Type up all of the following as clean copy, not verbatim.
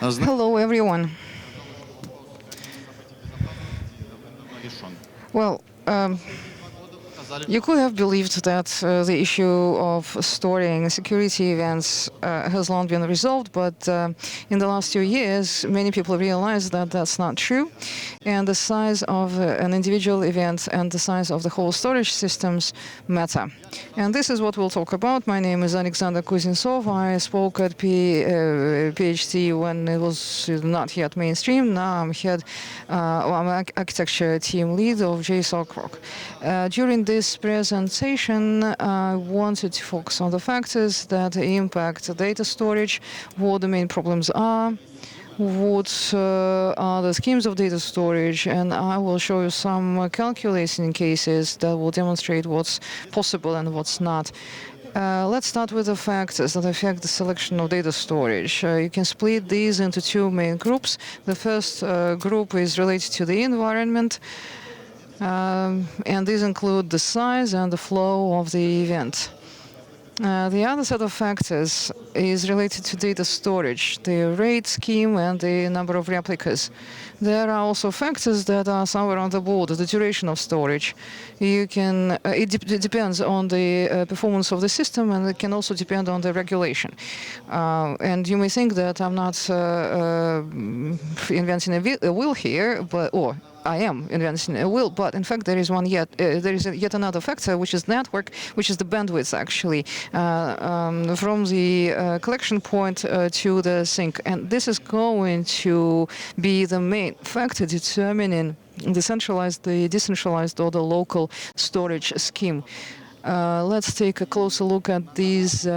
Hello, everyone. Well, you could have believed that the issue of storing security events has long been resolved, but in the last 2 years, many people realized that that's not true. And the size of an individual event and the size of the whole storage systems matter. And this is what we'll talk about. My name is Aleksandr Kuznetsov. I spoke at PhD when it was not yet mainstream. Now I'm I'm architecture team lead of JSOC. During this presentation, I wanted to focus on the factors that impact data storage, what the main problems are, what are the schemes of data storage, and I will show you some calculating cases that will demonstrate what's possible and what's not. Let's start with the factors that affect the selection of data storage. You can split these into two main groups. The first group is related to the environment, and these include the size and the flow of the event. The other set of factors is related to data storage, the rate scheme and the number of replicas. There are also factors that are somewhere on the border, the duration of storage. It depends on the performance of the system, and it can also depend on the regulation. And you may think that I'm not inventing a wheel here, or I am inventing a wheel, but in fact there is yet another factor, which is network, which is the bandwidth actually, from the collection point to the sink, and this is going to be the main factor determining the centralized, the decentralized, or the local storage scheme. Let's take a closer look at these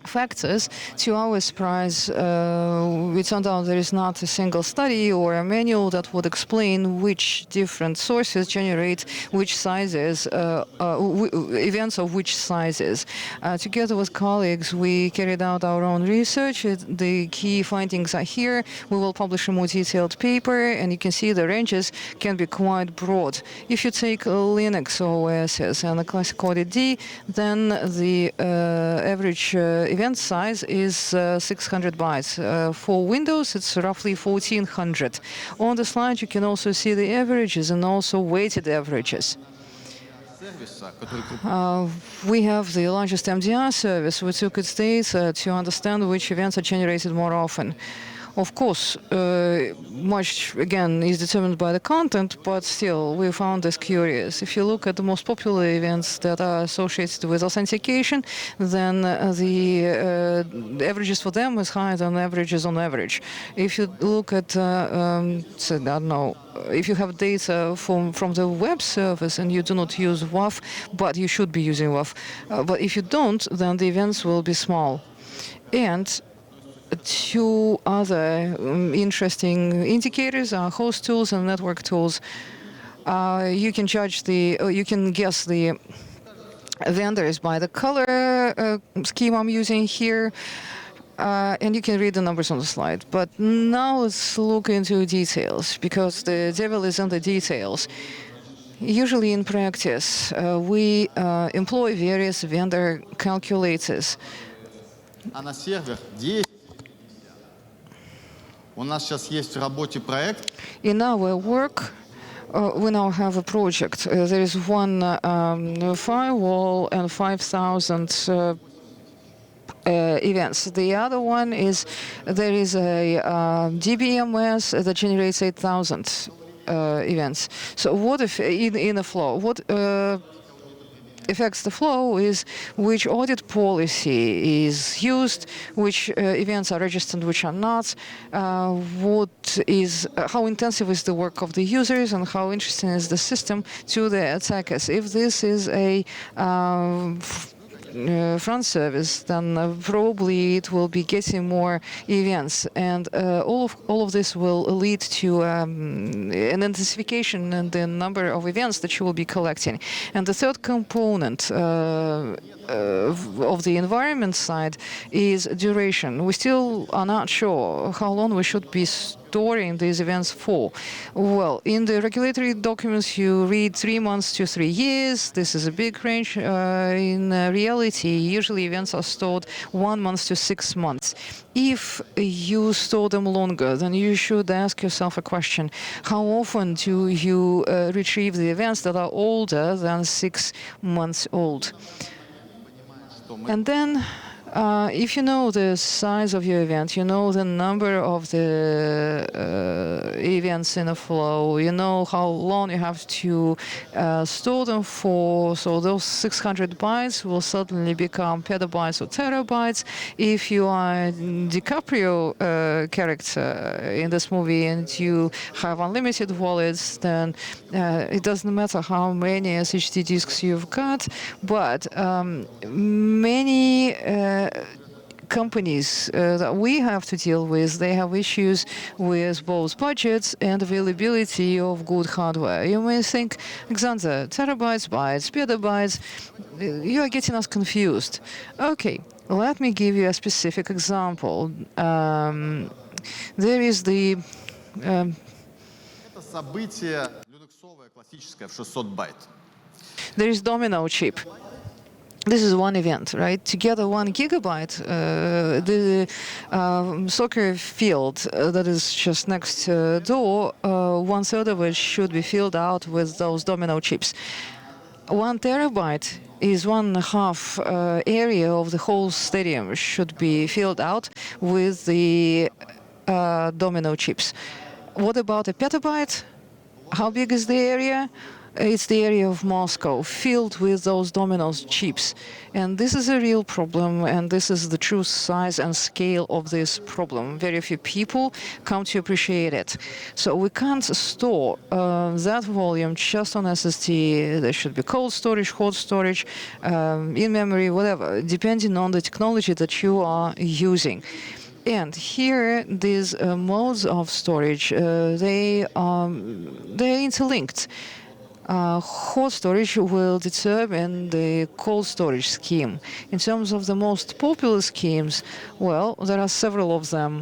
factors. To our surprise, we turned out there is not a single study or a manual that would explain which different sources generate which sizes, events of which sizes. Together with colleagues, we carried out our own research. The key findings are here. We will publish a more detailed paper, and you can see the ranges can be quite broad. If you take Linux OSs and the classic ODD, then the average event size is 600 bytes. For Windows, it's roughly 1400. On the slide, you can also see the averages and also weighted averages. We have the largest MDR service. We took its data to understand which events are generated more often. Of course, much, again, is determined by the content, but still, we found this curious. If you look at the most popular events that are associated with authentication, then the averages for them is higher than averages on average. If you look at, I don't know, if you have data from the web service and you do not use WAF, but you should be using WAF, but if you don't, then the events will be small. And two other interesting indicators are host tools and network tools. You can you can guess the vendors by the color scheme I'm using here, and you can read the numbers on the slide. But now let's look into details, because the devil is in the details. Usually in practice, we employ various vendor calculators. In our work, we now have a project. There is one firewall and 5,000 events. The other one is there is a DBMS that generates 8,000 events. So what if in a flow? What affects the flow is which audit policy is used, which events are registered, which are not, how intensive is the work of the users, and how interesting is the system to the attackers. If this is a front service, then probably it will be getting more events, and all of this will lead to an intensification in the number of events that you will be collecting. And the third component of the environment side is duration. We still are not sure how long we should be storing these events for? Well, in the regulatory documents, you read 3 months to 3 years. This is a big range. In reality, usually events are stored 1 month to 6 months. If you store them longer, then you should ask yourself a question: how often do you retrieve the events that are older than 6 months old? And then, if you know the size of your event, you know the number of the events in a flow, you know how long you have to store them for, so those 600 bytes will suddenly become petabytes or terabytes. If you are DiCaprio character in this movie and you have unlimited wallets, then it doesn't matter how many SSD disks you've got, but many companies that we have to deal with, they have issues with both budgets and availability of good hardware. You may think, Aleksandr, terabytes, bytes, petabytes, you are getting us confused. Okay, let me give you a specific example. There is the there is domino chip. This is one event, right? To get a 1 gigabyte, the soccer field that is just next door, 1/3 of it should be filled out with those domino chips. 1 terabyte is 1/2 area of the whole stadium should be filled out with the domino chips. What about a petabyte? How big is the area? It's the area of Moscow filled with those domino chips. And this is a real problem, and this is the true size and scale of this problem. Very few people come to appreciate it. So we can't store that volume just on SSD. There should be cold storage, hot storage, in-memory, whatever, depending on the technology that you are using. And here, these modes of storage, they're interlinked. Hot storage will determine the cold storage scheme. In terms of the most popular schemes, well, there are several of them.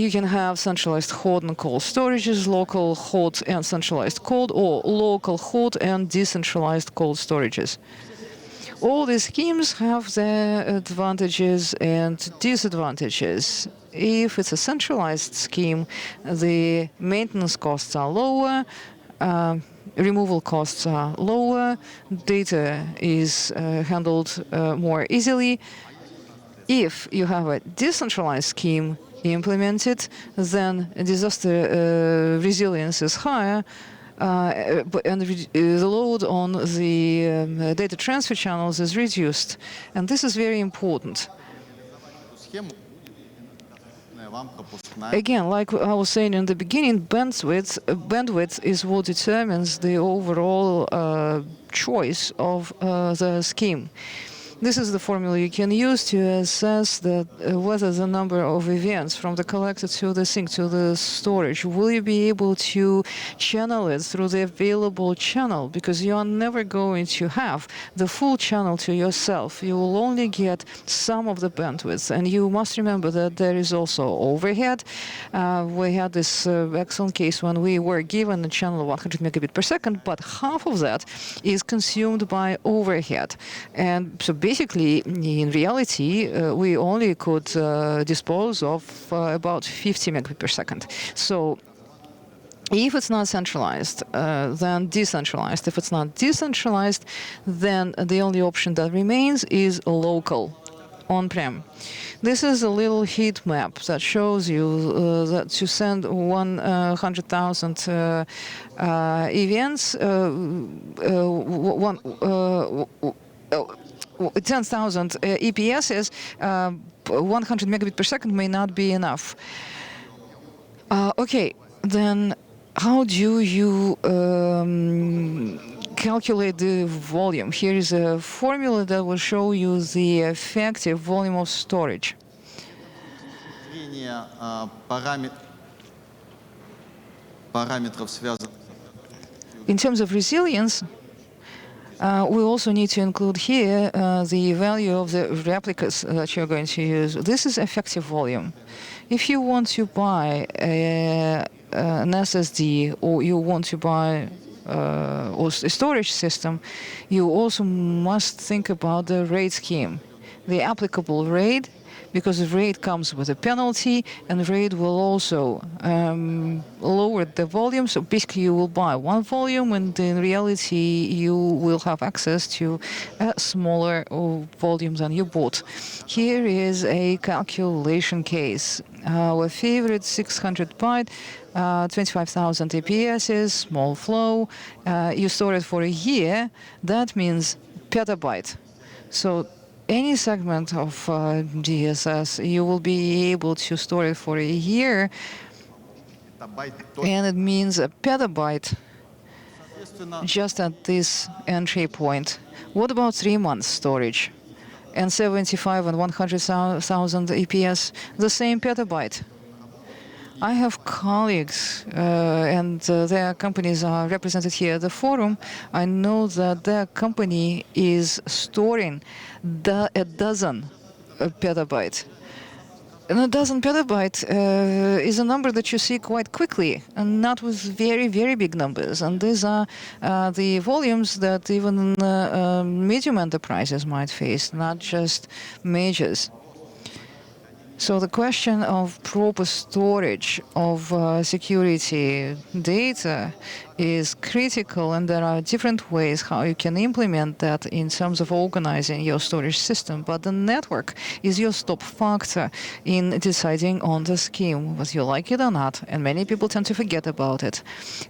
You can have centralized hot and cold storages, local hot and centralized cold, or local hot and decentralized cold storages. All these schemes have their advantages and disadvantages. If it's a centralized scheme, the maintenance costs are lower, removal costs are lower, data is handled more easily. If you have a decentralized scheme implemented, then disaster resilience is higher, and the load on the data transfer channels is reduced. And this is very important. Again, like I was saying in the beginning, bandwidth is what determines the overall choice of the scheme. This is the formula you can use to assess whether the number of events from the collector to the sink to the storage, will you be able to channel it through the available channel? Because you are never going to have the full channel to yourself. You will only get some of the bandwidth. And you must remember that there is also overhead. We had this excellent case when we were given a channel of 100 megabit per second, but half of that is consumed by overhead. And so basically, in reality, we only could dispose of about 50 megabit per second. So if it's not centralized, then decentralized. If it's not decentralized, then the only option that remains is local, on-prem. This is a little heat map that shows you that to send 100,000 events, 10,000 EPSs, 100 megabit per second may not be enough. Okay, then how do you calculate the volume? Here is a formula that will show you the effective volume of storage. In terms of resilience, We also need to include here the value of the replicas that you're going to use. This is effective volume. If you want to buy an SSD or you want to buy or a storage system, you also must think about the rate scheme, the applicable rate, because the rate comes with a penalty, and the rate will also lower the volume. So basically, you will buy one volume, and in reality, you will have access to a smaller volume than you bought. Here is a calculation case. Our favorite 600 byte, 25,000 APSs, small flow. You store it for a year. That means petabyte. So any segment of DSS, you will be able to store it for a year, and it means a petabyte just at this entry point. What about 3 months storage? And 75 and 100,000 EPS, the same petabyte. I have colleagues, and their companies are represented here at the forum. I know that their company is storing a dozen petabyte. And a dozen petabyte is a number that you see quite quickly, and not with very, very big numbers. And these are the volumes that even medium enterprises might face, not just majors. So the question of proper storage of security data is critical, and there are different ways how you can implement that in terms of organizing your storage system. But the network is your stop factor in deciding on the scheme, whether you like it or not, and many people tend to forget about it.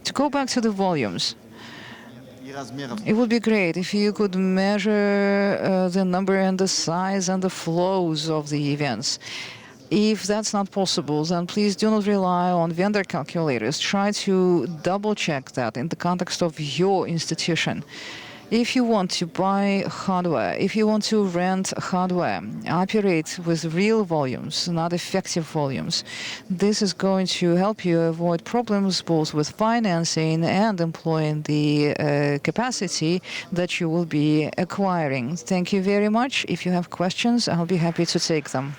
To go back to the volumes, it would be great if you could measure the number and the size and the flows of the events. If that's not possible, then please do not rely on vendor calculators. Try to double-check that in the context of your institution. If you want to buy hardware, if you want to rent hardware, operate with real volumes, not effective volumes, this is going to help you avoid problems both with financing and employing the capacity that you will be acquiring. Thank you very much. If you have questions, I'll be happy to take them.